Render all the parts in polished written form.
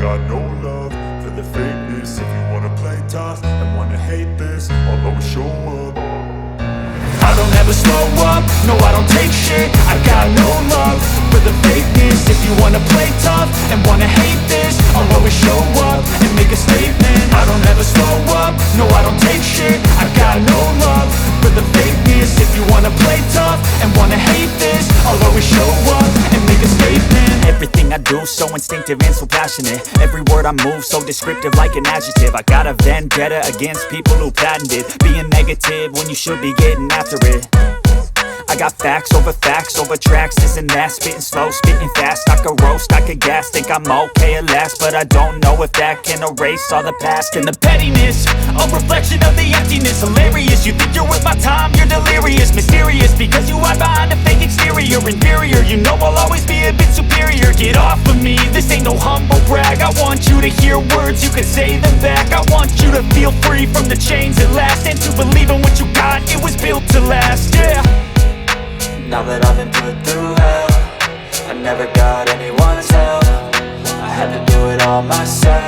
got no love for the fakeness. If you wanna play tough and wanna hate this, I'll always show up. I don't ever slow up, no I don't take shit. I got no love for the fakeness. If you wanna play tough and wanna hate this, I'll always show up and make a statement. I don't ever slow up, no I don't take shit. I got no love for the fakeness. If you wanna play tough and wanna hate this, I'll always show up and make a statement. Everything I do so instinctive and so passionate. Every word I move so descriptive like an adjective. I got a vendetta against people who patented being negative when you should be getting after it. I got facts over tracks, this and that. Spitting slow, spitting fast, I could roast, I could gas. Think I'm okay at last, but I don't know if that can erase all the past. And the pettiness, a reflection of the emptiness. Hilarious, you think you're worth my time, you're delirious. Mysterious, because you hide behind a fake exterior. Inferior, you know I'll always be a bit superior. Get off of me, this ain't no humble brag. I want you to hear words, you can say them back. I want you to feel free from the chains at last, and to believe in what you got, it was built to last, yeah. Now that I've been put through hell, I never got anyone's help. I had to do it all myself.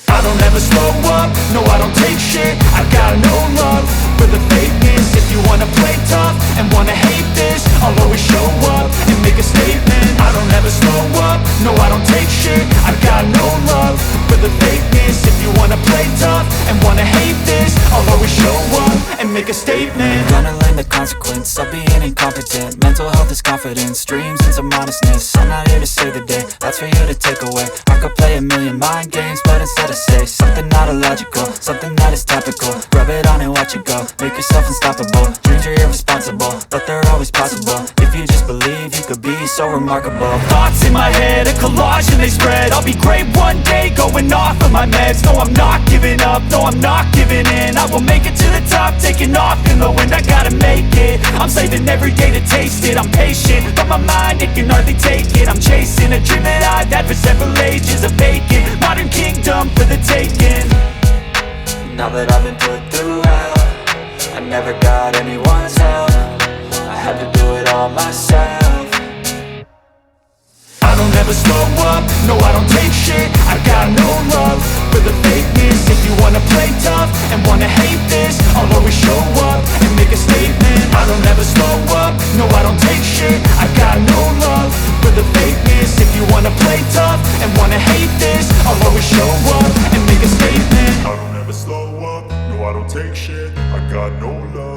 I don't ever slow up, no I don't take shit. I got no love for the fakeness. If you wanna play tough and wanna hate this, I'll always show up and make a statement. I don't ever slow up, no I don't take shit. I got no love for the fakeness. If you wanna play tough and wanna hate this, I'll always show up and make a statement. Gonna learn the consequence of being incompetent. Mental health is confidence, dreams and some honestness. I'm not here to save the day, that's for you to take away. I could play a million mind games, but instead I say something not illogical, something that is topical. Rub it on and watch it go, make yourself unstoppable. Dreams are irresponsible, but they're always possible. If you just believe, you could be so remarkable. Thoughts in my head, a collage and they spread. I'll be great one day, going off of my meds. No, I'm not giving up, no, I'm not giving in. I will make it to the top, taking off in the wind. I gotta make it, I'm saving every day to taste it. I'm patient, but my mind, it can hardly take it. I'm chasing a dream that I've had for several ages. A vacant, modern kingdom for the taking. Now that I've been put through hell, I never got anyone's help. I had to do it all myself. I don't ever slow up, no I don't take shit. I got no love for the fakeness. If you wanna play tough and wanna hate this, I'll always show up and make a statement. I don't ever slow up, no I don't take shit. I got no love for the fakeness. If you wanna play tough and wanna hate this, I'll always show up and make a statement. I don't ever slow up, no I don't take shit. I got no love